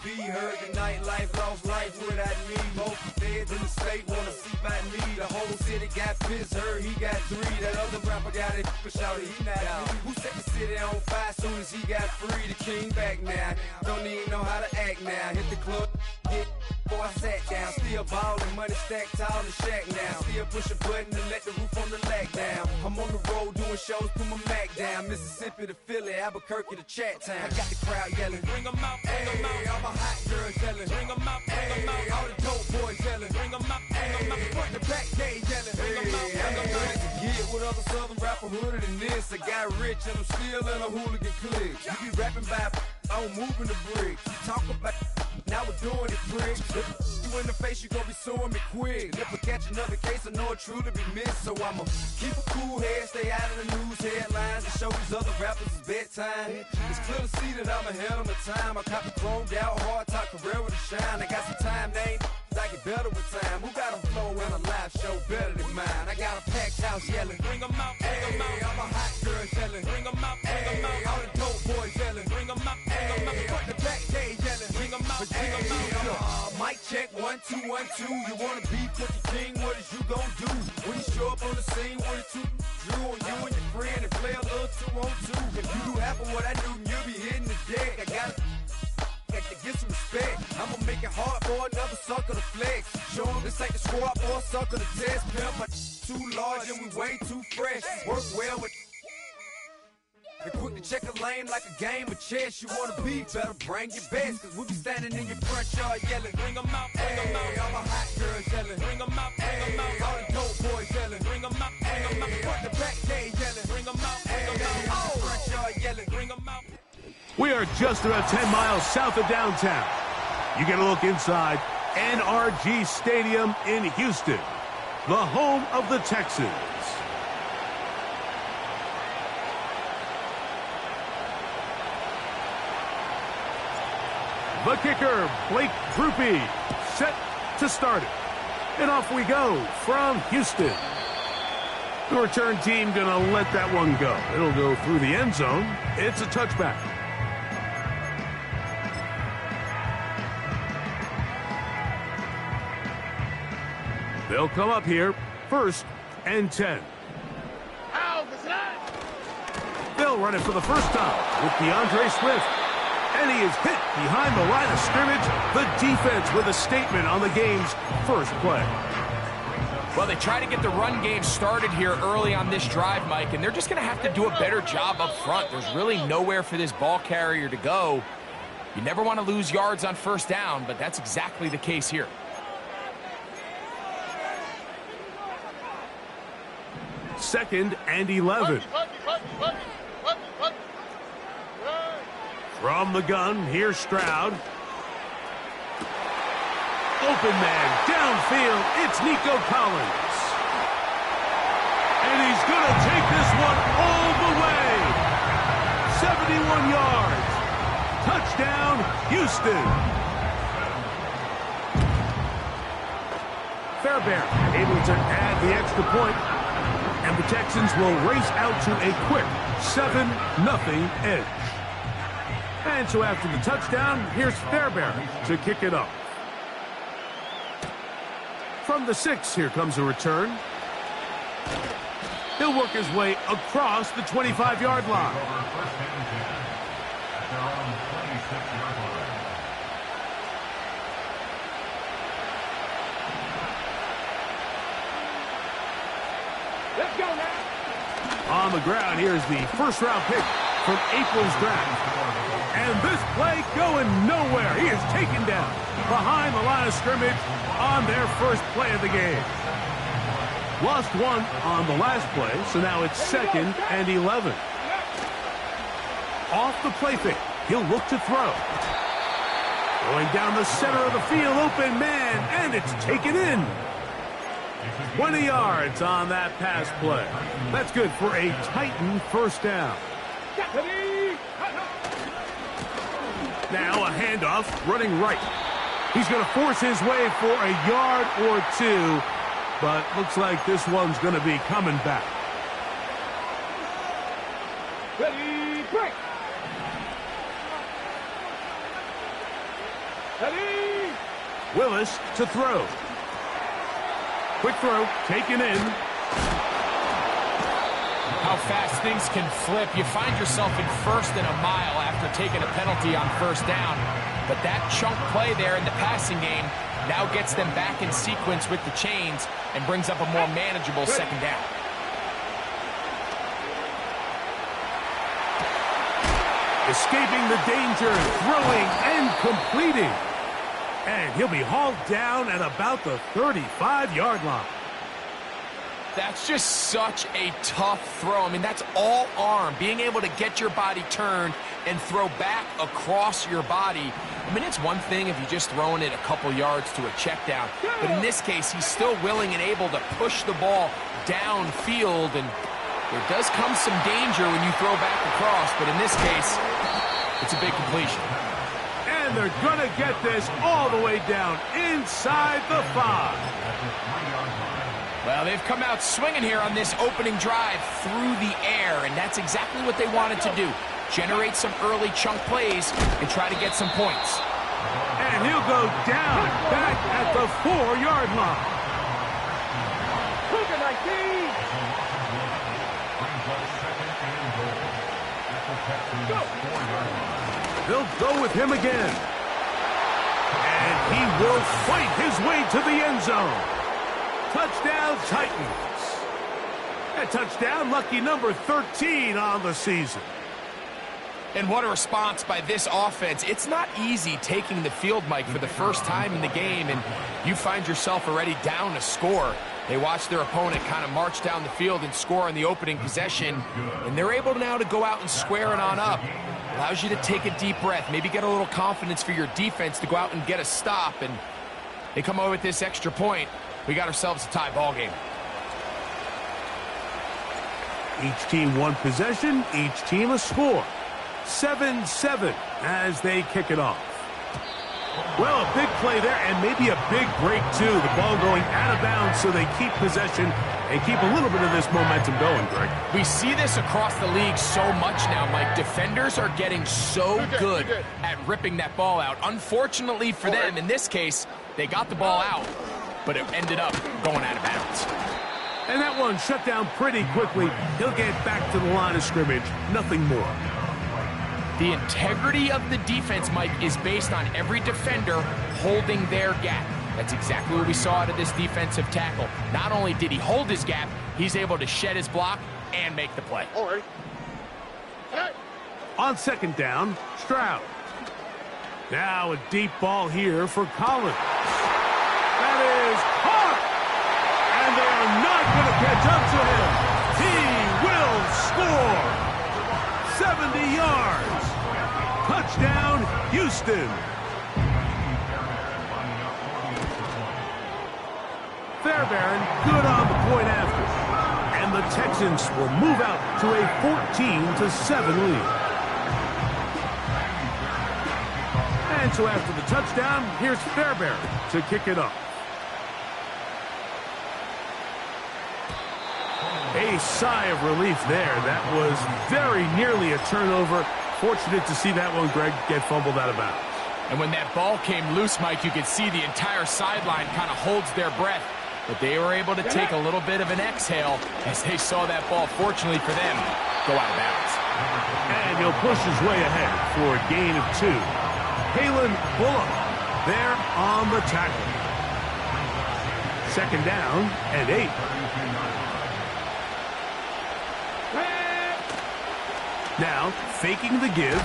R.I.P. Heard the nightlife, lost life without me. Most feds in the state wanna see by me. The whole city got pissed, heard he got 3. That other rapper got it, but shouted he not out. Who set the city on fire soon as he got free? The king back now, don't even know how to act now. Hit the club, get before I sat down. Still ballin', money stacked tall in shack now. Still push a button and let the roof on the lag down. I'm on the road doing shows, put my Mac down. Mississippi to Philly, Albuquerque to Chat Town. I got the crowd yelling, bring 'em out, bring 'em out. All my hot girls yelling, bring 'em out, bring 'em out. All the dope boys yelling, bring 'em out, bring 'em out. Front the back gate yelling, bring 'em out, bring 'em out. To get with other southern rapper hooded than this. I got rich and I'm still in a hooligan clique. You be rapping by, I'm moving the bricks. You talk about, now we're doing it, pricks. You in the face, you gon' be suing me quick. And if I catch another case, I know it truly be missed. So I'ma keep a cool head, stay out of the news headlines, and show these other rappers it's bedtime. It's clear to see that I'm ahead of my time. I caught the chromed out, hard top career with a shine. I got some time, they ain't I get better with time. Who got a flow and a live show better than mine? I got a packed house yelling, bring 'em out, bring 'em out. All my hot girls yelling, bring 'em out, bring 'em out. All the dope boys yelling, bring 'em out, bring 'em out. Front the back gate yelling, bring 'em out, bring 'em out. Mic check, 1 2 1 2. You wanna beef with the king? What is you gon' do when you show up on the scene with a 2 Drew on you and your friend and play a little 2 on 2? If you do half of what I do, you'll be hitting the deck. I gotta to get some respect. I'ma make it hard for another sucker to flex. Show 'em this ain't the squad or a sucker to test. Pimp, but too large and we way too fresh. Work well with and quick to check a lane like a game of chess. You wanna be better, bring your best. Cause we be standing in your front yard yelling, bring 'em out, bring 'em out. All my hot girls yelling, bring 'em out, bring 'em out. All the dope boys yelling, bring 'em out, bring 'em out. Front the back gate yelling, bring 'em out, bring 'em out. Front yard yelling, bring 'em out. We are just about 10 miles south of downtown. You get a look inside NRG Stadium in Houston, the home of the Texans. The kicker, Blake Drupe, set to start it. And off we go from Houston. The return team gonna let that one go. It'll go through the end zone. It's a touchback. They'll come up here, 1st and 10. They'll run it for the first time with DeAndre Swift. And he is hit behind the line of scrimmage. The defense with a statement on the game's first play. Well, they try to get the run game started here early on this drive, Mike, and they're just going to have to do a better job up front. There's really nowhere for this ball carrier to go. You never want to lose yards on 1st down, but that's exactly the case here. Second and 11. From the gun, here's Stroud. Open man, downfield, it's Nico Collins. And he's going to take this one all the way. 71 yards. Touchdown, Houston. Fairbairn able to add the extra point. And the Texans will race out to a quick 7-0 edge. And so after the touchdown, here's Fairbairn to kick it up. From the 6, here comes a return. He'll work his way across the 25-yard line. Let's go now. On the ground, here's the first-round pick from April's draft. And this play going nowhere. He is taken down behind the line of scrimmage on their first play of the game. Lost one on the last play, so now it's 2nd and 11. Off the play fake, he'll look to throw. Going down the center of the field, open man, and it's taken in. 20 yards on that pass play. That's good for a Titan 1st down. Now a handoff, running right. He's going to force his way for a yard or 2, but looks like this one's going to be coming back. Ready, break. Ready? Willis to throw. Quick throw, taken in. How fast things can flip. You find yourself in first and a mile after taking a penalty on first down. But that chunk play there in the passing game now gets them back in sequence with the chains and brings up a more manageable second down. Escaping the danger, throwing and completing. And he'll be hauled down at about the 35-yard line. That's just such a tough throw. I mean, that's all arm. Being able to get your body turned and throw back across your body. I mean, it's one thing if you're just throwing it a couple yards to a check down. But in this case, he's still willing and able to push the ball downfield. And there does come some danger when you throw back across. But in this case, it's a big completion. And they're going to get this all the way down inside the 5. Well, they've come out swinging here on this opening drive through the air, and that's exactly what they wanted to do. Generate some early chunk plays and try to get some points. And he'll go down back at the 4-yard line. Cougar 19. Go. They'll go with him again. And he will fight his way to the end zone. Touchdown, Titans. A touchdown, lucky number 13 on the season. And what a response by this offense. It's not easy taking the field, Mike, for the first time in the game, and you find yourself already down a score. They watch their opponent kind of march down the field and score in the opening possession, and they're able now to go out and square it on up. Allows you to take a deep breath, maybe get a little confidence for your defense to go out and get a stop, and they come over with this extra point. We got ourselves a tie ball game. Each team one possession, each team a score. 7-7 as they kick it off. Well, a big play there and maybe a big break too. The ball going out of bounds so they keep possession and keep a little bit of this momentum going, Greg. We see this across the league so much now, Mike. Defenders are getting so good at ripping that ball out. Unfortunately for them, in this case, they got the ball out, but it ended up going out of bounds. And that one shut down pretty quickly. He'll get back to the line of scrimmage. Nothing more. The integrity of the defense, Mike, is based on every defender holding their gap. That's exactly what we saw out of this defensive tackle. Not only did he hold his gap, he's able to shed his block and make the play. All right. On second down, Stroud. Now a deep ball here for Collins. That is caught! And they are not going to catch up to him. He will score! 70 yards. Touchdown, Houston. Fairbairn good on the point after. And the Texans will move out to a 14-7 lead. And so after the touchdown, here's Fairbairn to kick it off. A sigh of relief there. That was very nearly a turnover. Fortunate to see that one, Greg, get fumbled out of bounds. And when that ball came loose, Mike, you could see the entire sideline kind of holds their breath. But they were able to take a little bit of an exhale as they saw that ball, fortunately for them, go out of bounds. And he'll push his way ahead for a gain of 2. Kalen Bullock there on the tackle. Second down and 8. Now, faking the give.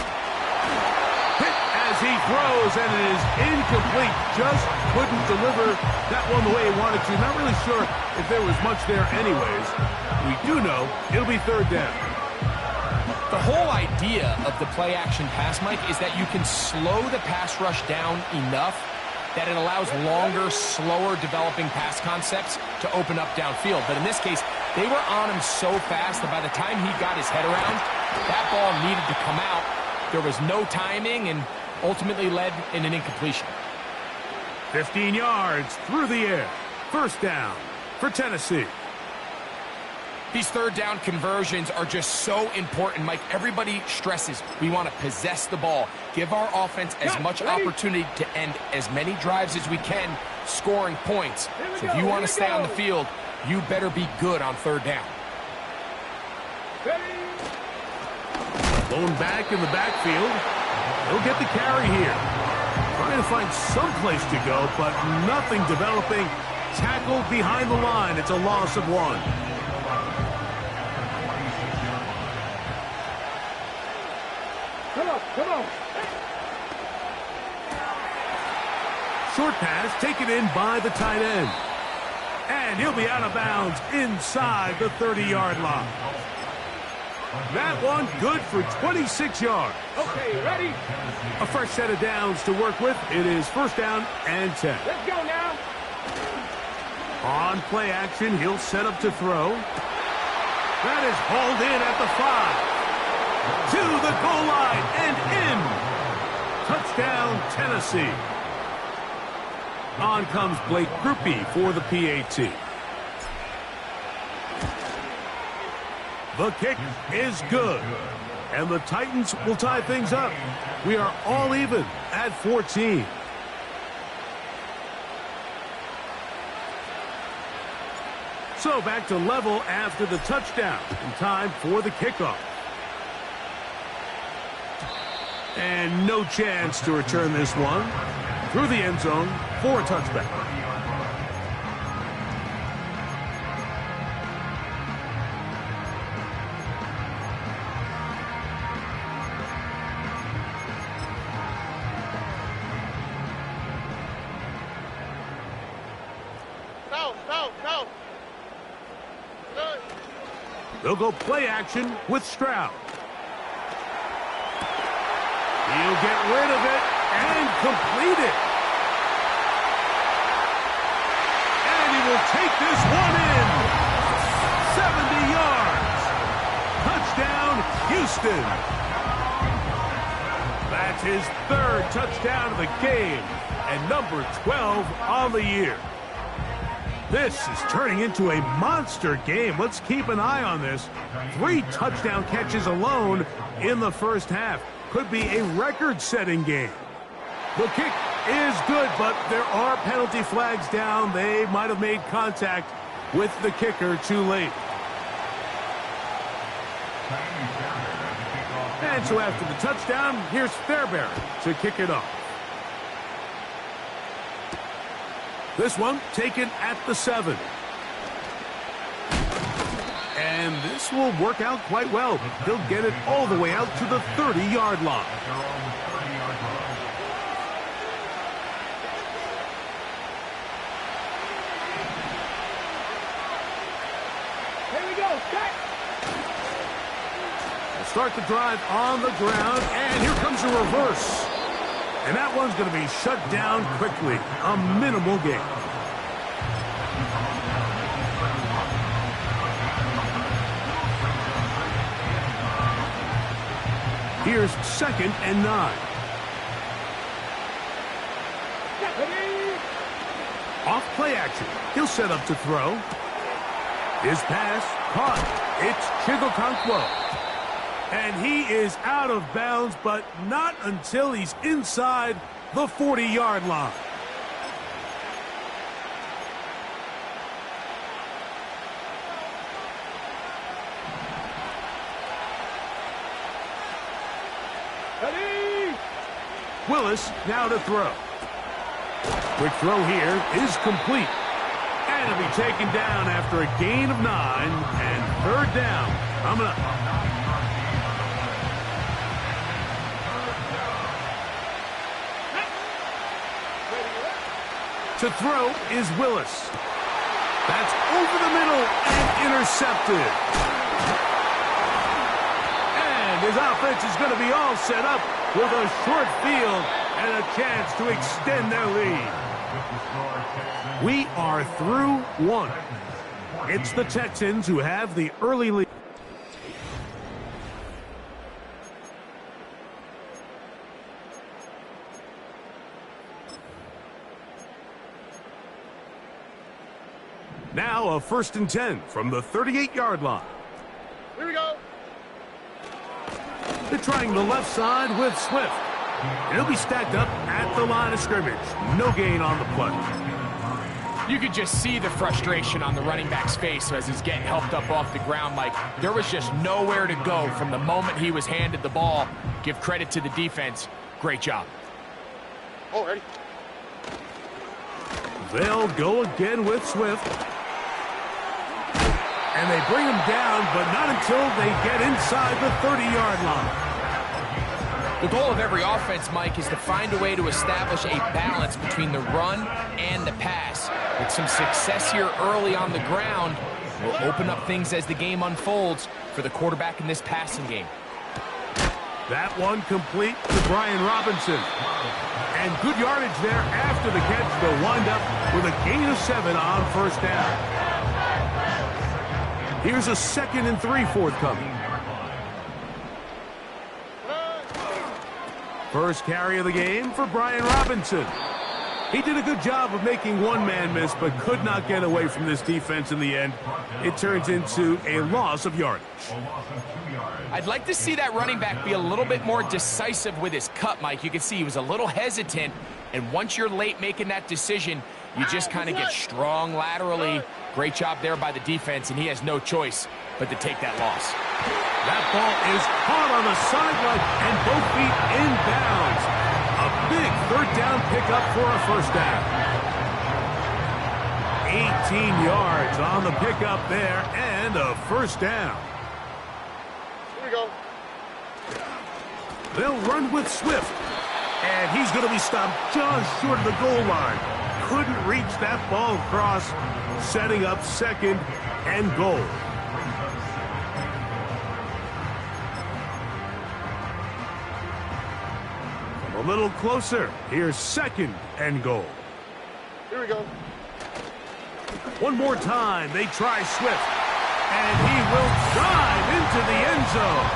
Hit as he throws, and it is incomplete. Just couldn't deliver that one the way he wanted to. Not really sure if there was much there anyways. We do know it'll be third down. The whole idea of the play-action pass, Mike, is that you can slow the pass rush down enough that it allows longer, slower developing pass concepts to open up downfield. But in this case, they were on him so fast that by the time he got his head around, that ball needed to come out. There was no timing and ultimately led in an incompletion. 15 yards through the air. First down for Tennessee. These third down conversions are just so important, Mike. Everybody stresses we want to possess the ball, give our offense as much opportunity to end as many drives as we can, scoring points. So if you want to stay on the field, you better be good on third down. Going back in the backfield. He'll get the carry here. Trying to find some place to go, but nothing developing. Tackled behind the line. It's a loss of 1. Come on. Short pass taken in by the tight end. And he'll be out of bounds inside the 30-yard line. That one good for 26 yards. Okay, ready? A fresh set of downs to work with. It is first down and 10. Let's go now. On play action, he'll set up to throw. That is hauled in at the 5. To the goal line and in. Touchdown, Tennessee. On comes Blake Grupe for the PAT. The kick is good. And the Titans will tie things up. We are all even at 14. So back to level after the touchdown. In time for the kickoff. And no chance to return this one. Through the end zone for a touchback. No. They'll go play action with Stroud. He'll get rid of it and complete it. And he will take this one in. 70 yards. Touchdown, Houston. That's his third touchdown of the game and number 12 on the year. This is turning into a monster game. Let's keep an eye on this. 3 touchdown catches alone in the first half. Could be a record-setting game. The kick is good, but there are penalty flags down. They might have made contact with the kicker too late. And so after the touchdown, here's Fairbairn to kick it off. This one taken at the 7. And this will work out quite well. He'll get it all the way out to the 30-yard line. Here we go. Set. We'll start the drive on the ground, and here comes a reverse. And that one's going to be shut down quickly. A minimal gain. Here's 2nd and 9. Off play action. He'll set up to throw. His pass caught. It's Chigokonkwo. And he is out of bounds, but not until he's inside the 40-yard line. Ready? Willis now to throw. Quick throw here is complete. And it'll be taken down after a gain of 9 and 3rd down. Coming up. To throw is Willis. That's over the middle and intercepted. And his offense is going to be all set up with a short field and a chance to extend their lead. We are through 1. It's the Texans who have the early lead. Now a 1st and 10 from the 38-yard line. Here we go. They're trying the left side with Swift. He'll be stacked up at the line of scrimmage. No gain on the play. You could just see the frustration on the running back's face as he's getting helped up off the ground. Like, there was just nowhere to go from the moment he was handed the ball. Give credit to the defense. Great job. Oh, ready. They'll go again with Swift. And they bring him down, but not until they get inside the 30-yard line. The goal of every offense, Mike, is to find a way to establish a balance between the run and the pass. With some success here early on the ground, will open up things as the game unfolds for the quarterback in this passing game. That one complete to Brian Robinson. And good yardage there after the catch. They'll wind up with a gain of 7 on 1st down. Here's a 2nd and 3 forthcoming. First carry of the game for Brian Robinson. He did a good job of making one man miss, but could not get away from this defense in the end. It turns into a loss of yardage. I'd like to see that running back be a little bit more decisive with his cut, Mike. You can see he was a little hesitant, and once you're late making that decision, you just kind of get strong laterally. Great job there by the defense, and he has no choice but to take that loss. That ball is caught on the sideline, and both feet inbounds. A big 3rd down pickup for a 1st down. 18 yards on the pickup there, and a 1st down. Here we go. They'll run with Swift, and he's going to be stopped just short of the goal line. Couldn't reach that ball across, setting up 2nd and goal. A little closer. Here's 2nd and goal. Here we go. One more time. They try Swift. And he will dive into the end zone.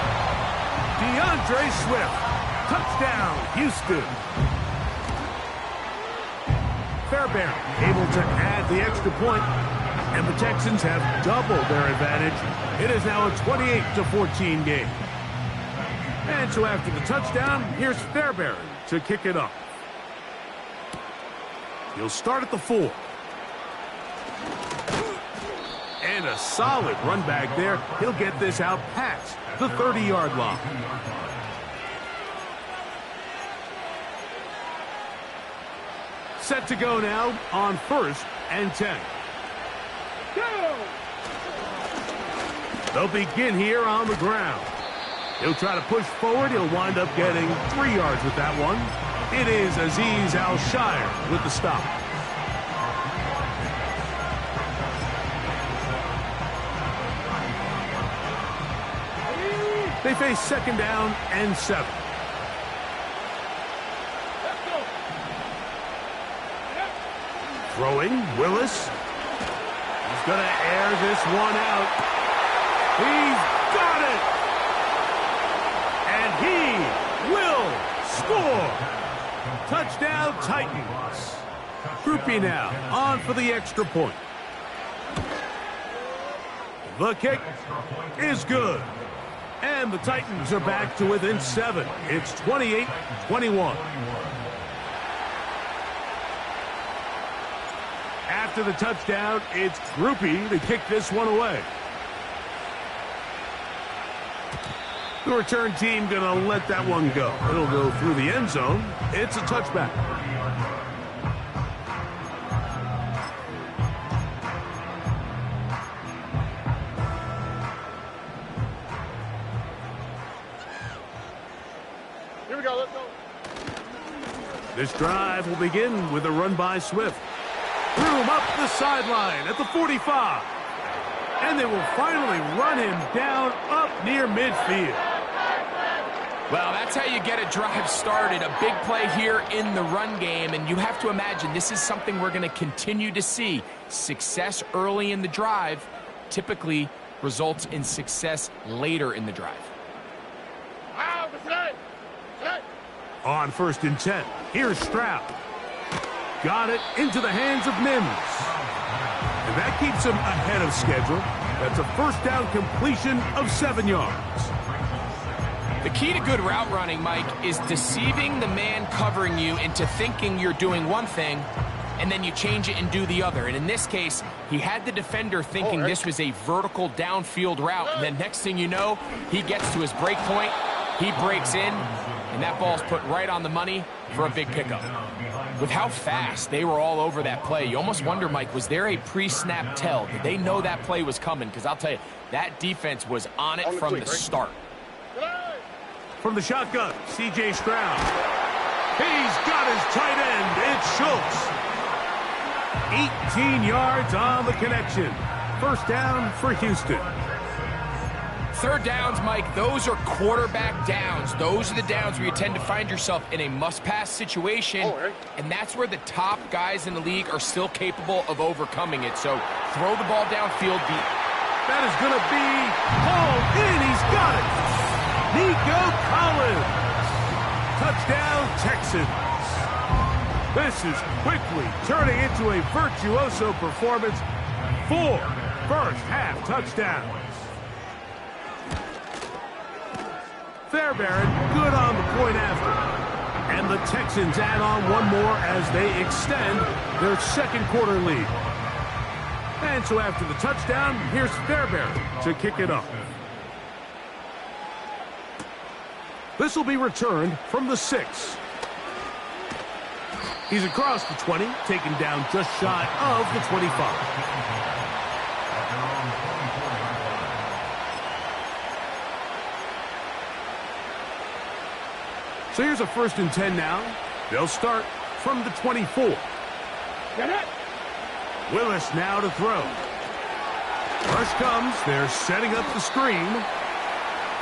DeAndre Swift. Touchdown, Houston. Fairbairn able to add the extra point. And the Texans have doubled their advantage. It is now a 28-14 game. And so after the touchdown, here's Fairbairn to kick it off. He'll start at the 4. And a solid run back there. He'll get this out past the 30-yard line. Set to go now on 1st and 10. Go! They'll begin here on the ground. He'll try to push forward. He'll wind up getting 3 yards with that one. It is Azeez Al-Shire with the stop. They face 2nd down and 7. Let's go! Throwing, Willis. He's going to air this one out. He's got it! And he will score! Touchdown, Titans. Groupie now, on for the extra point. The kick is good. And the Titans are back to within 7. It's 28-21. After the touchdown, it's Groupie to kick this one away. The return team going to let that one go. It'll go through the end zone. It's a touchback. Here we go, let's go. This drive will begin with a run by Swift. Room up the sideline at the 45. And they will finally run him down up near midfield. Well, that's how you get a drive started. A big play here in the run game, and you have to imagine this is something we're going to continue to see. Success early in the drive typically results in success later in the drive. On 1st and 10, here's Stroud. Got it into the hands of Mims. And that keeps him ahead of schedule. That's a first down completion of 7 yards. The key to good route running, Mike, is deceiving the man covering you into thinking you're doing one thing, and then you change it and do the other. And in this case, he had the defender thinking this was a vertical downfield route. And then next thing you know, he gets to his break point, he breaks in, and that ball's put right on the money for a big pickup. With how fast they were all over that play, you almost wonder, Mike, was there a pre-snap tell? Did they know that play was coming? Because I'll tell you, that defense was on it from the start. From the shotgun, C.J. Stroud. He's got his tight end. It's Schultz. 18 yards on the connection. First down for Houston. Third downs, Mike, those are quarterback downs. Those are the downs where you tend to find yourself in a must-pass situation, and that's where the top guys in the league are still capable of overcoming it. So throw the ball downfield deep. That is going to be hauled in. He's got it. Nico Collins. Touchdown, Texans. This is quickly turning into a virtuoso performance. 4 first-half touchdowns. Fairbairn good on the point after. And the Texans add on one more as they extend their second quarter lead. And so after the touchdown, here's Fairbairn to kick it off. This will be returned from the 6. He's across the 20, taken down just shy of the 25. So here's a 1st and 10 now. They'll start from the 24. Willis now to throw. Rush comes. They're setting up the screen.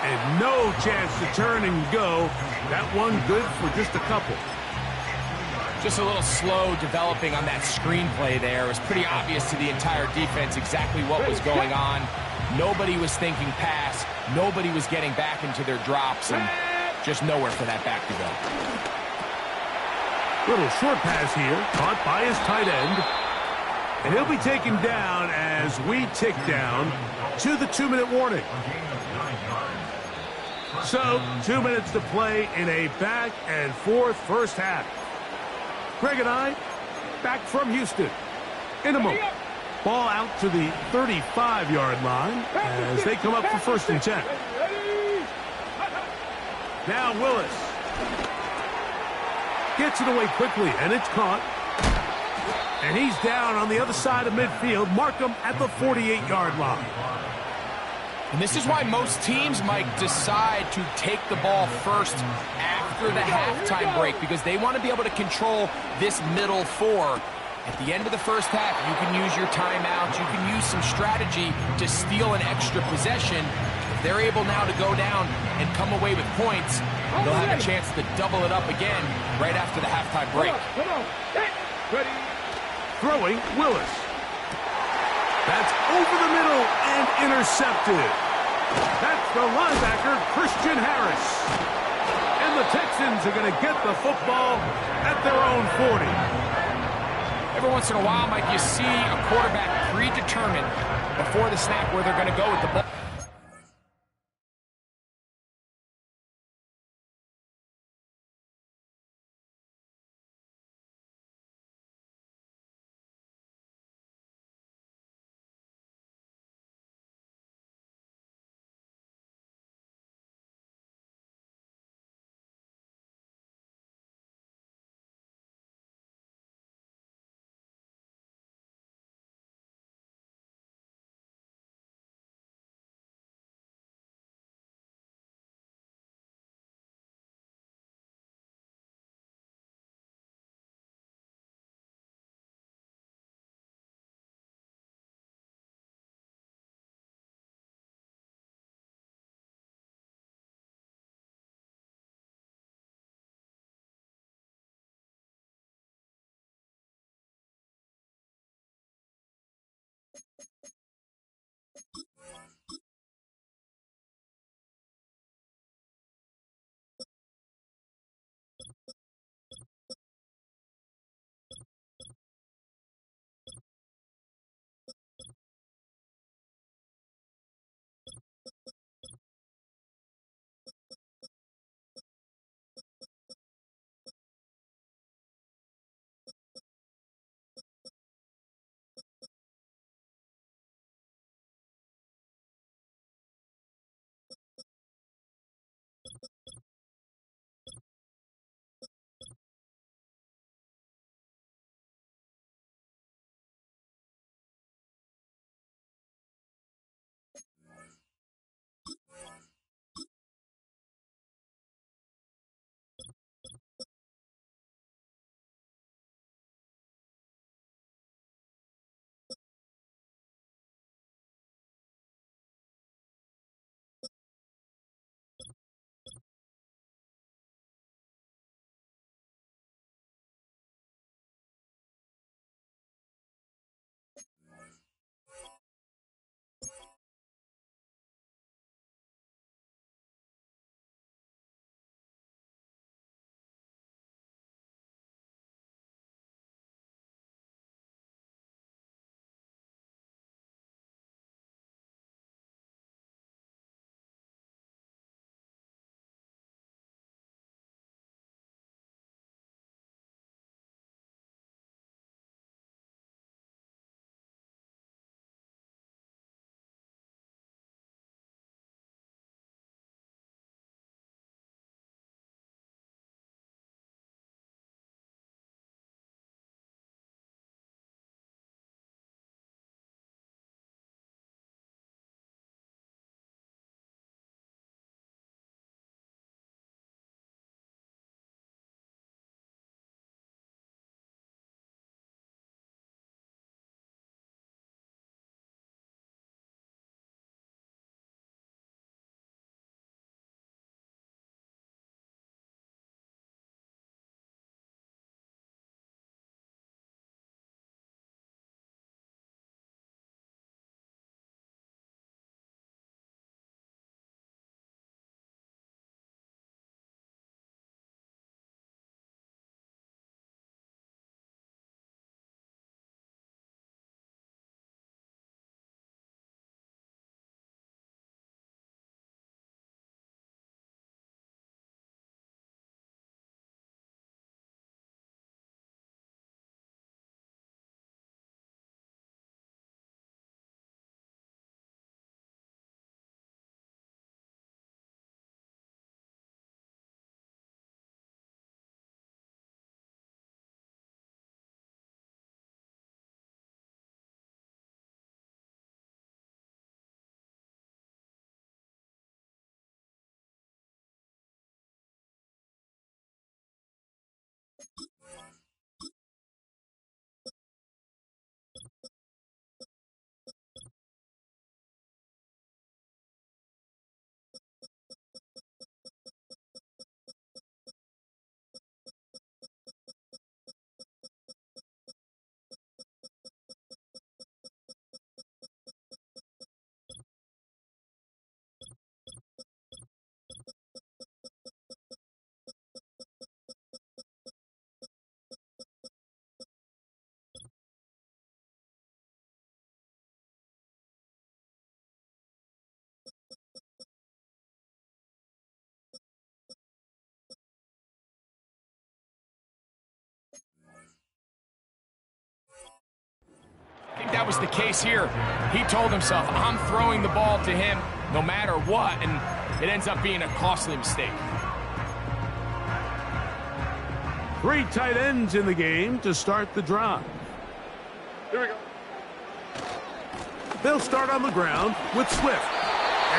And no chance to turn and go. That one good for just a couple. Just a little slow developing on that screenplay there. It was pretty obvious to the entire defense exactly what was going on. Nobody was thinking pass. Nobody was getting back into their drops. And just nowhere for that back to go. Little short pass here, caught by his tight end. And he'll be taken down as we tick down to the 2-minute warning. So, 2 minutes to play in a back-and-forth first half. Greg and I, back from Houston. In a moment. Ball out to the 35-yard line as they come up for 1st and 10. Now Willis gets it away quickly, and it's caught. And he's down on the other side of midfield. Mark him at the 48-yard line. And this is why most teams, Mike, decide to take the ball first after the halftime break, because they want to be able to control this middle 4. At the end of the first half, you can use your timeouts. You can use some strategy to steal an extra possession. If they're able now to go down and come away with points, they'll have a chance to double it up again right after the halftime break. Throwing, Willis. That's over the middle and intercepted. That's the linebacker, Christian Harris. And the Texans are going to get the football at their own 40. Every once in a while, Mike, you see a quarterback predetermined before the snap where they're going to go with the ball. that was the case here. He told himself, I'm throwing the ball to him no matter what, and it ends up being a costly mistake. 3 tight ends in the game to start the drive. Here we go. They'll start on the ground with Swift.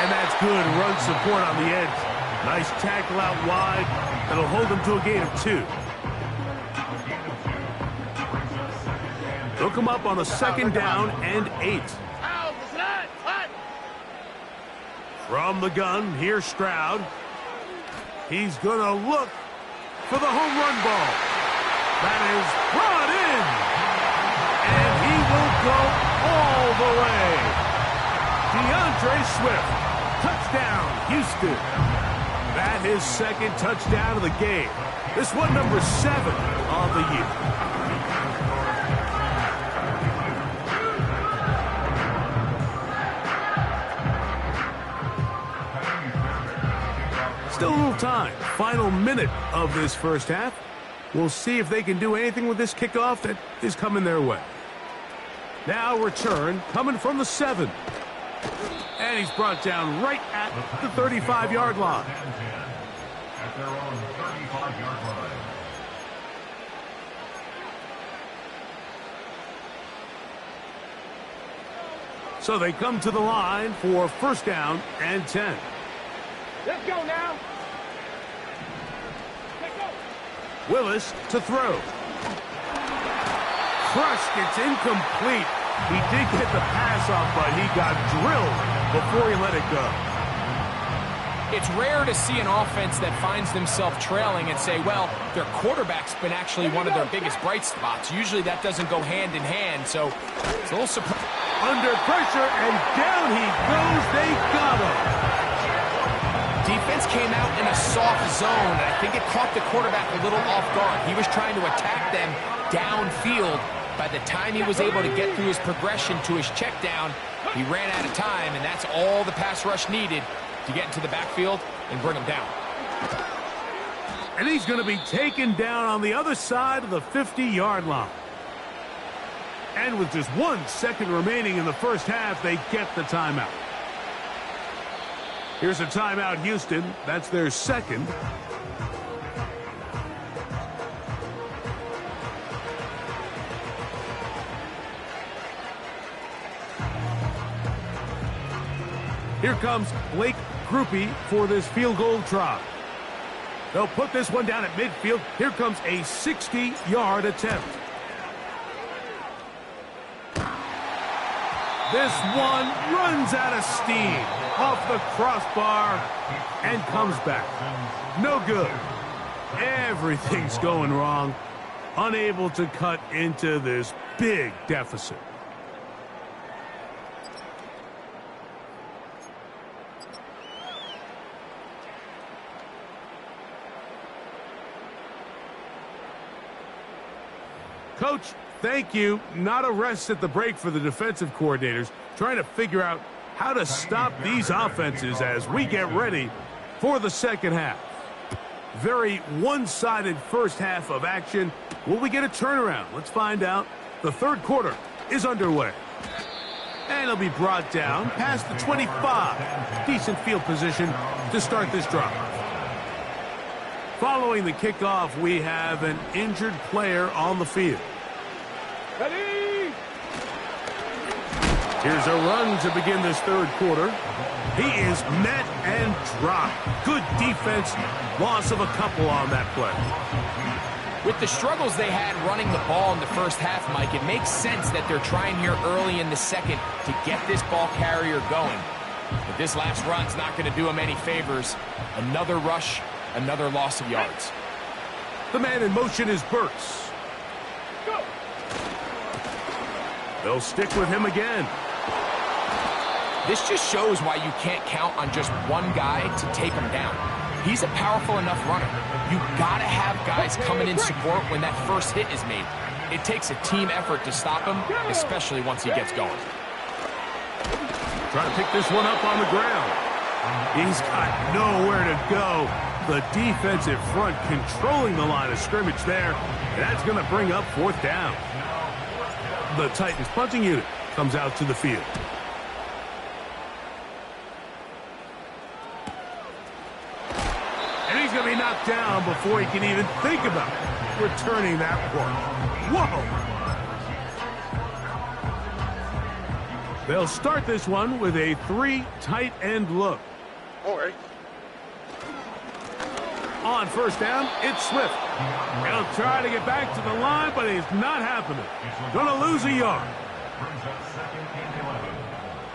And that's good run support on the edge. Nice tackle out wide. That'll hold them to a gain of 2. They'll come up on a 2nd down and 8. From the gun, here's Stroud. He's going to look for the home run ball. That is brought in. And he will go all the way. DeAndre Swift. Touchdown, Houston. That his 2nd touchdown of the game. This one number 7 on the year. Still a little time. Final minute of this first half. We'll see if they can do anything with this kickoff that is coming their way. Now return coming from the 7. And he's brought down right at the 35-yard line. At their own 35-yard line. So they come to the line for 1st down and 10. Let's go now. Let's go. Willis to throw. Crushed. It's incomplete. He did get the pass off, but he got drilled before he let it go. It's rare to see an offense that finds themselves trailing and say, well, their quarterback's been actually one of their biggest bright spots. Usually that doesn't go hand in hand, so it's a little surprising. Under pressure, and down he goes. They got him. Defense came out in a soft zone, and I think it caught the quarterback a little off guard. He was trying to attack them downfield. By the time he was able to get through his progression to his check down, he ran out of time, and that's all the pass rush needed to get into the backfield and bring him down. And he's going to be taken down on the other side of the 50-yard line. And with just 1 second remaining in the first half, they get the timeout. Here's a timeout, Houston. That's their 2nd. Here comes Blake Grupe for this field goal try. They'll put this one down at midfield. Here comes a 60-yard attempt. This one runs out of steam off the crossbar and comes back. No good. Everything's going wrong. Unable to cut into this big deficit. Coach, thank you. Not a rest at the break for the defensive coordinators, trying to figure out how to stop these offenses as we get ready for the second half. Very one-sided first half of action. Will we get a turnaround? Let's find out. The third quarter is underway. And it'll be brought down past the 25. Decent field position to start this drive. Following the kickoff, we have an injured player on the field. Ready? Here's a run to begin this third quarter. He is met and dropped. Good defense. Loss of a couple on that play. With the struggles they had running the ball in the first half, Mike, it makes sense that they're trying here early in the second to get this ball carrier going. But this last run's not going to do him any favors. Another rush, another loss of yards. The man in motion is Burks. Go. They'll stick with him again. This just shows why you can't count on just one guy to take him down. He's a powerful enough runner. You gotta have guys coming in support when that first hit is made. It takes a team effort to stop him, especially once he gets going. Trying to pick this one up on the ground. He's got nowhere to go. The defensive front controlling the line of scrimmage there. And that's going to bring up fourth down. The Titans punting unit comes out to the field. And he's going to be knocked down before he can even think about returning that one. Whoa! They'll start this one with a 3 tight end look. All right. On first down, it's Swift. He'll try to get back to the line, but it's not happening. Gonna lose a yard. Brings up second and 11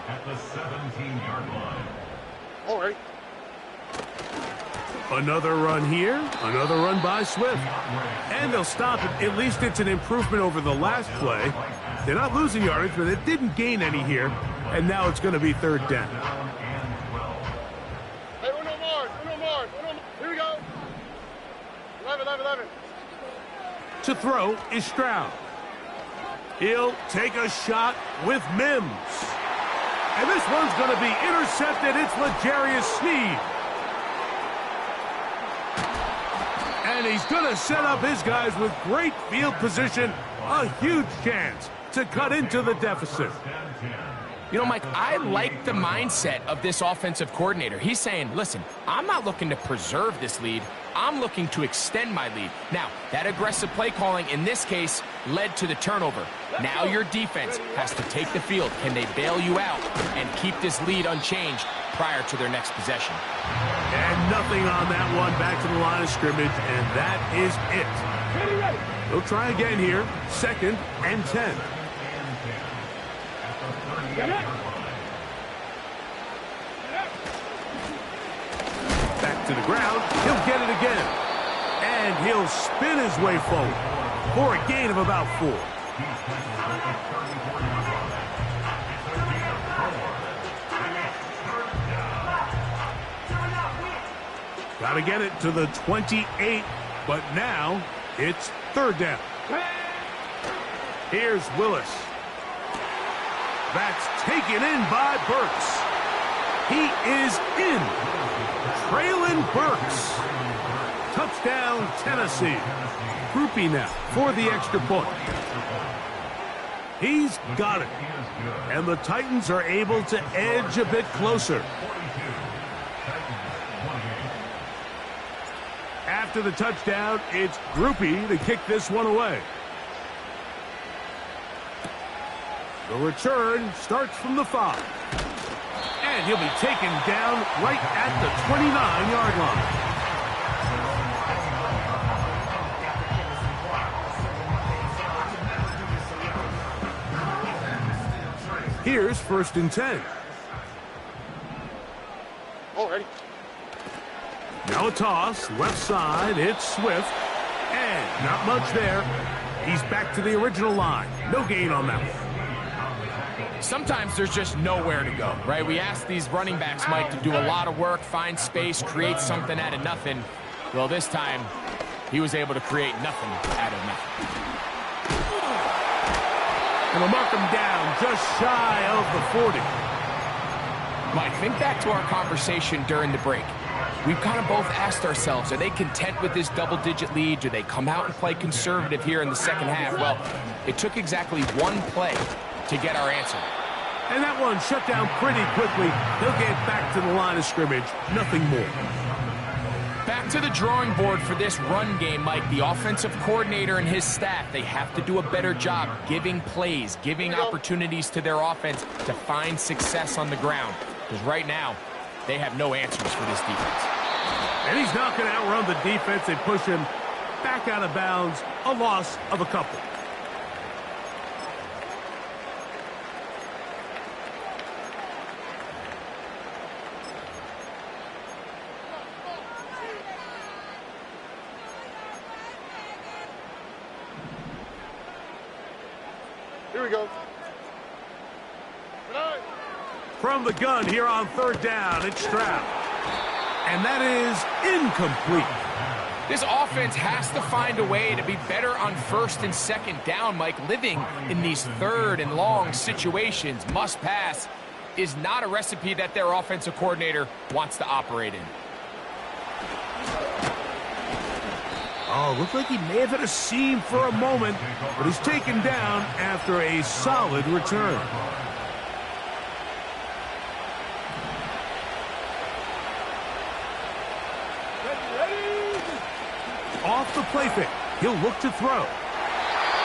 at the 17-yard line. All right. Another run here, another run by Swift. And they'll stop it. At least it's an improvement over the last play. They're not losing yardage, but it didn't gain any here. And now it's going to be third down. Hey, uno more. Here we go. 11. To throw is Stroud. He'll take a shot with Mims. And this one's going to be intercepted. It's L'Jarius Sneed. And he's going to set up his guys with great field position. A huge chance to cut into the deficit. You know, Mike, I like the mindset of this offensive coordinator. He's saying, listen, I'm not looking to preserve this lead. I'm looking to extend my lead. Now, that aggressive play calling in this case led to the turnover. Now your defense has to take the field. Can they bail you out and keep this lead unchanged prior to their next possession? And nothing on that one. Back to the line of scrimmage, and that is it. They'll try again here. 2nd and 10. Back to the ground. He'll get it again. And he'll spin his way forward for a gain of about 4. Got to get it to the 28, but now it's third down. Here's Willis. That's taken in by Burks. He is in. Traylon Burks. Touchdown, Tennessee. Groupie now for the extra point. He's got it. And the Titans are able to edge a bit closer. After the touchdown, it's Groupie to kick this one away. The return starts from the 5. And he'll be taken down right at the 29-yard line. Here's 1st and 10. All right. Now a toss, left side, it's Swift. And not much there. He's back to the original line. No gain on that one. Sometimes there's just nowhere to go, right? We ask these running backs, Mike, to do a lot of work, find space, create something out of nothing. Well, this time, he was able to create nothing out of nothing. And they'll mark him down just shy of the 40. Mike, think back to our conversation during the break. We've kind of both asked ourselves, are they content with this double-digit lead? Do they come out and play conservative here in the second half? Well, it took exactly one play to get our answer. And that one shut down pretty quickly. They'll get back to the line of scrimmage. Nothing more. Back to the drawing board for this run game, Mike. The offensive coordinator and his staff, they have to do a better job giving plays, giving opportunities to their offense to find success on the ground. Because right now, they have no answers for this defense. And he's not going to outrun the defense. They push him back out of bounds. A loss of a couple. Here we go. From the gun here on third down, it's Stroud. And that is incomplete. This offense has to find a way to be better on 1st and 2nd down, Mike. Living in these 3rd and long situations, must pass, is not a recipe that their offensive coordinator wants to operate in. Oh, looked like he may have hit a seam for a moment, but he's taken down after a solid return. Off the play fake, he'll look to throw.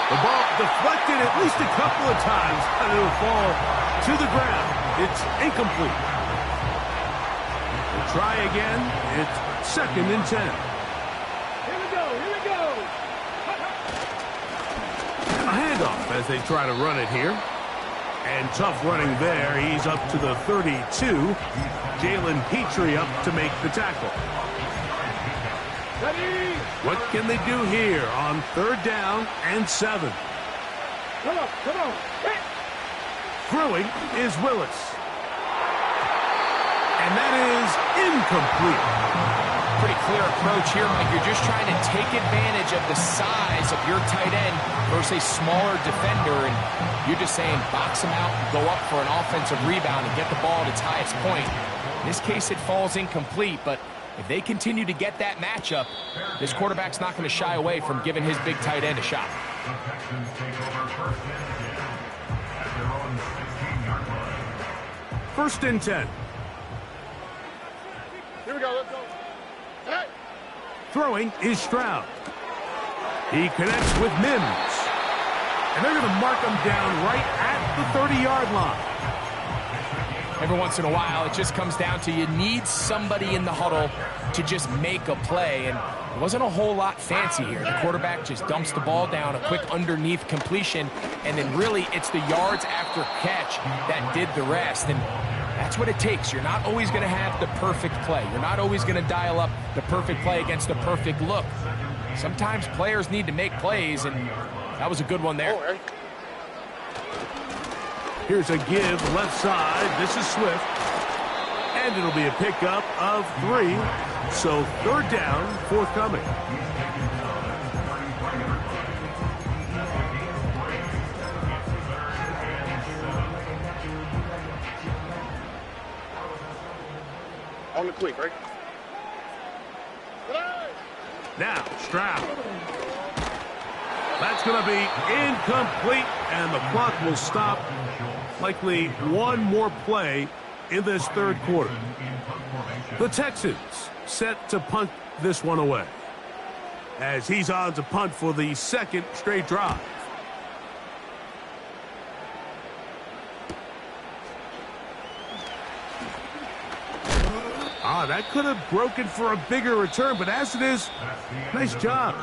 The ball deflected at least a couple of times, and it'll fall to the ground. It's incomplete. We'll try again. It's 2nd and 10. Here we go, here we go. A handoff as they try to run it here. And tough running there. He's up to the 32. Jalen Petrie up to make the tackle. Ready? What can they do here on 3rd down and 7? Come on, come on. Hit. Throwing is Willis. And that is incomplete. Pretty clear approach here, Mike. You're just trying to take advantage of the size of your tight end versus a smaller defender, and you're just saying box him out, go up for an offensive rebound, and get the ball at its highest point. In this case, it falls incomplete, but if they continue to get that matchup, this quarterback's not going to shy away from giving his big tight end a shot. The Texans take over 1st and 10 at their own 16-yard line. 1st and 10. Here we go. Let's go. Hey! Throwing is Stroud. He connects with Mims. And they're going to mark him down right at the 30-yard line. Every once in a while, it just comes down to you need somebody in the huddle to just make a play, and it wasn't a whole lot fancy here. The quarterback just dumps the ball down, a quick underneath completion, and then really it's the yards after catch that did the rest, and that's what it takes. You're not always going to have the perfect play. You're not always going to dial up the perfect play against the perfect look. Sometimes players need to make plays, and that was a good one there. Oh, Here's a give left side. This is Swift. And it'll be a pickup of 3. So 3rd down, forthcoming. on the quick, right? Now, Stroud. That's going to be incomplete, and the clock will stop. Likely one more play in this 3rd quarter. The Texans set to punt this one away, as he's on to punt for the 2nd straight drive. That could have broken for a bigger return, but as it is, nice job.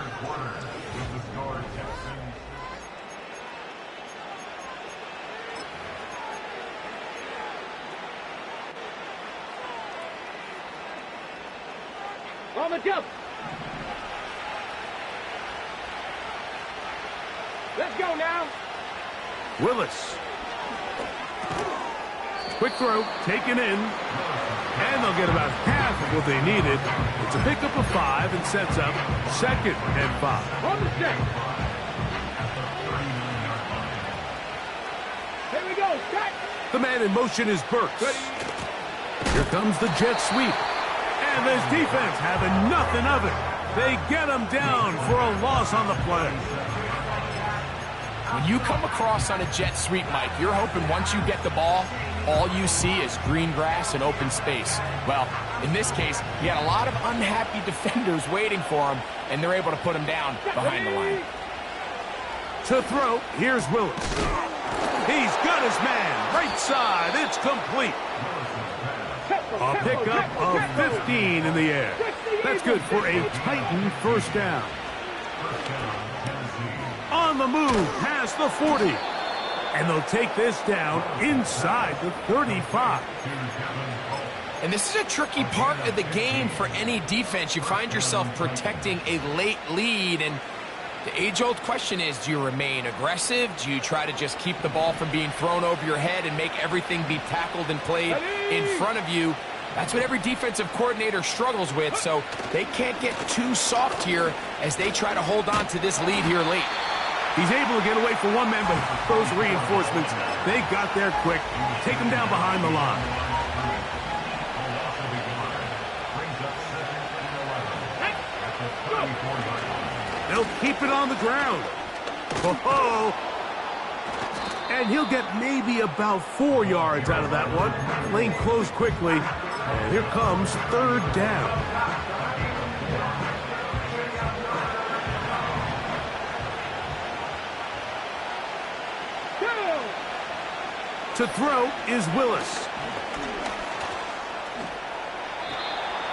On the jump. Let's go now. Willis. Quick throw, taken in. And they'll get about half of what they needed. It's a pickup of 5 and sets up 2nd and 5. On the set. Here we go. Set. The man in motion is Burks. Here comes the jet sweep. And this defense having nothing of it. They get him down for a loss on the play. When you come across on a jet sweep, Mike, you're hoping once you get the ball, all you see is green grass and open space. Well, in this case, he had a lot of unhappy defenders waiting for him, and they're able to put him down behind the line. To throw, here's Willis. He's got his man, right side, it's complete. A pickup of 15 in the air. That's good for a Titan 1st down. On the move, past the 40. And they'll take this down inside the 35. And this is a tricky part of the game for any defense. You find yourself protecting a late lead, and the age-old question is, do you remain aggressive? Do you try to just keep the ball from being thrown over your head and make everything be tackled and played in front of you? That's what every defensive coordinator struggles with, so they can't get too soft here as they try to hold on to this lead here late. He's able to get away for one man, but those reinforcements, they got there quick. Take him down behind the line. They'll keep it on the ground. Oh, and he'll get maybe about 4 yards out of that one. Lane closed quickly, and here comes third down. To throw is Willis.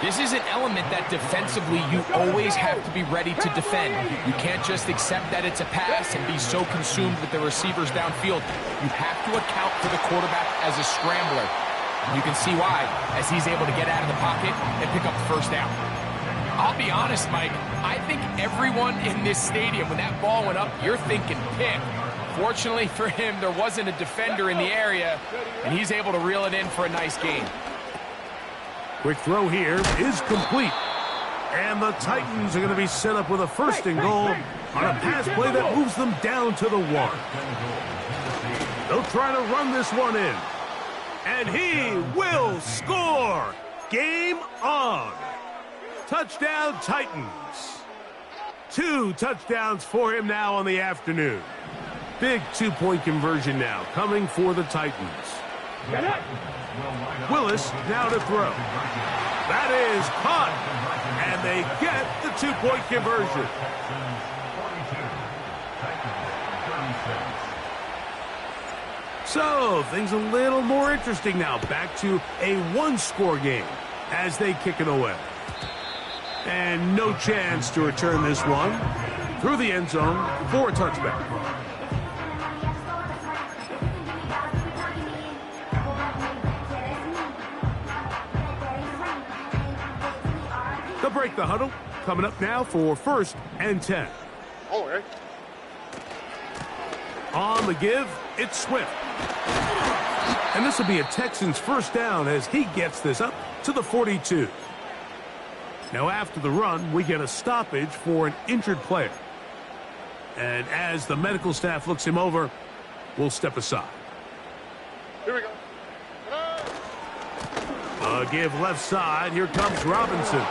This is an element that defensively you always have to be ready to defend. You can't just accept that it's a pass and be so consumed with the receivers downfield. You have to account for the quarterback as a scrambler. You can see why, as he's able to get out of the pocket and pick up the first down. I'll be honest, Mike, I think everyone in this stadium, when that ball went up, you're thinking pick. Fortunately for him, there wasn't a defender in the area, and he's able to reel it in for a nice gain. Quick throw here is complete. And the Titans are going to be set up with a first and goal on a pass play that moves them down to the 1. They'll try to run this one in. And he will score. Game on. Touchdown, Titans. 2 touchdowns for him now on the afternoon. Big 2-point conversion now coming for the Titans. Willis now to throw. That is caught. And they get the 2-point conversion. So, things a little more interesting now. Back to a 1-score game as they kick it away. And no chance to return this one through the end zone for a touchback. They'll break the huddle. Coming up now for 1st and 10. All right. On the give, it's Swift. And this will be a Texans first down as he gets this up to the 42. Now after the run, we get a stoppage for an injured player. And as the medical staff looks him over, we'll step aside. Here we go. A give left side. Here comes Robinson.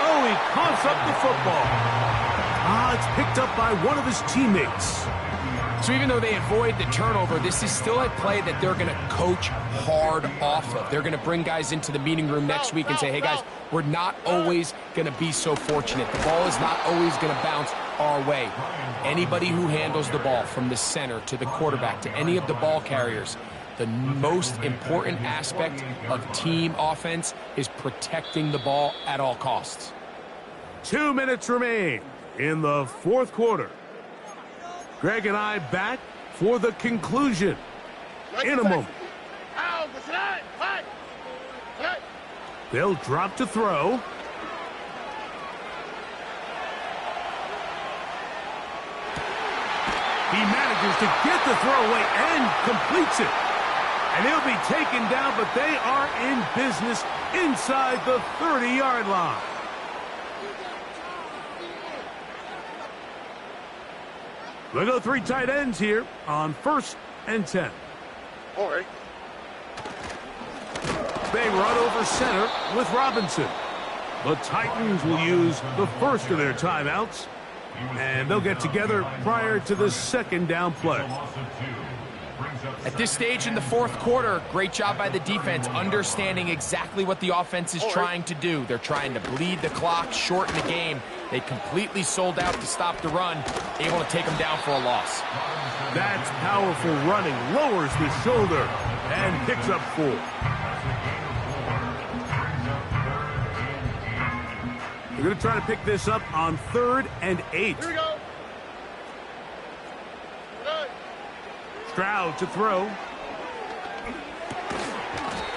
Oh, he coughs up the football. It's picked up by one of his teammates. So even though they avoid the turnover, this is still a play that they're going to coach hard off of. They're going to bring guys into the meeting room next week and say, hey, guys, we're not always going to be so fortunate. The ball is not always going to bounce our way. Anybody who handles the ball from the center to the quarterback to any of the ball carriers, the most important aspect of team offense is protecting the ball at all costs. 2 minutes remain in the 4th quarter. Greg and I back for the conclusion in a moment. They'll drop to throw. He manages to get the throw away and completes it. And he'll be taken down, but they are in business inside the 30-yard line. We'll go 3 tight ends here on 1st and 10. All right. They run over center with Robinson. The Titans will use the first of their timeouts, and they'll get together prior to the 2nd down play. At this stage in the 4th quarter, great job by the defense, understanding exactly what the offense is trying to do. They're trying to bleed the clock, shorten the game. They completely sold out to stop the run, able to take them down for a loss. That's powerful running, lowers the shoulder, and picks up 4. We're going to try to pick this up on 3rd and 8. Here we go. Stroud to throw.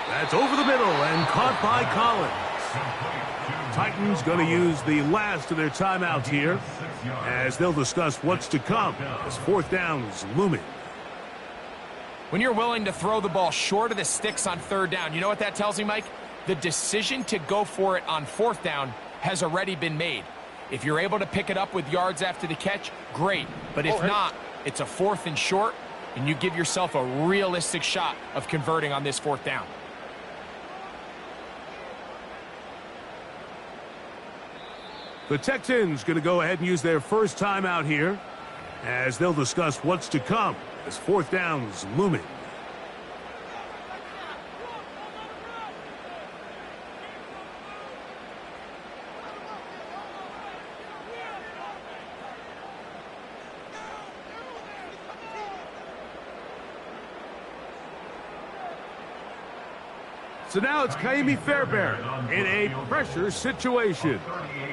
That's over the middle and caught by Collins. Titans going to use the last of their timeouts here as they'll discuss what's to come as 4th down is looming. When you're willing to throw the ball short of the sticks on 3rd down, you know what that tells me, Mike? The decision to go for it on 4th down has already been made. If you're able to pick it up with yards after the catch, great. But if not, it's a 4th and short, and you give yourself a realistic shot of converting on this 4th down. The Texans going to go ahead and use their first timeout here as they'll discuss what's to come as fourth down's looming. So now it's Kaimi Fairbairn in a pressure situation.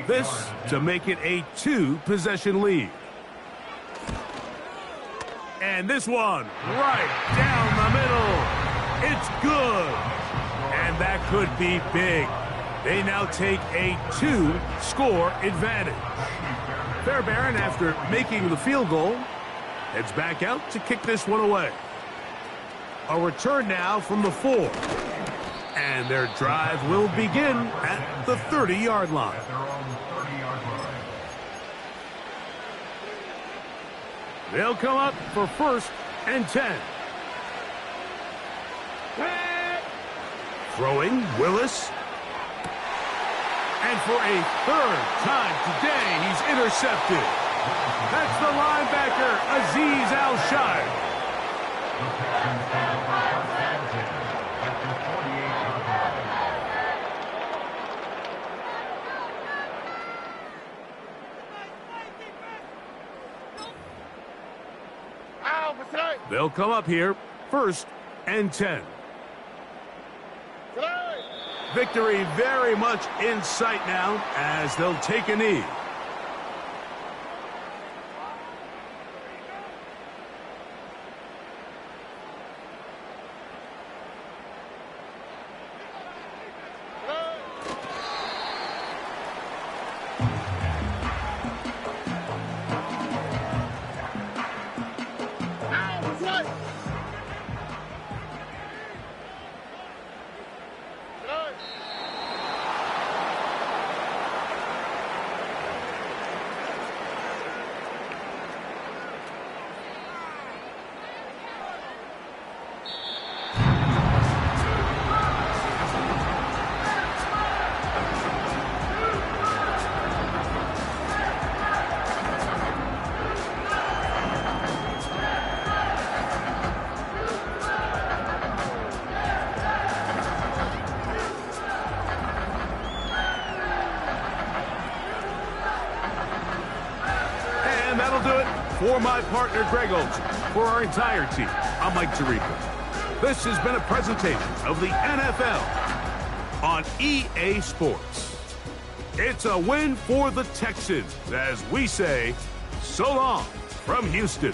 This to make it a 2-possession lead. And this one right down the middle. It's good. And that could be big. They now take a 2-score advantage. Fairbairn, after making the field goal, heads back out to kick this one away. A return now from the 4. And their drive will begin at the 30-yard line. They'll come up for 1st and 10. Throwing, Willis. And for a 3rd time today, he's intercepted. That's the linebacker, Azeez Al-Shire. They'll come up here, 1st and 10. Victory very much in sight now as they'll take a knee. That'll do it for my partner, Greg Olson. For our entire team, I'm Mike Tirico. This has been a presentation of the NFL on EA Sports. It's a win for the Texans, as we say, so long from Houston.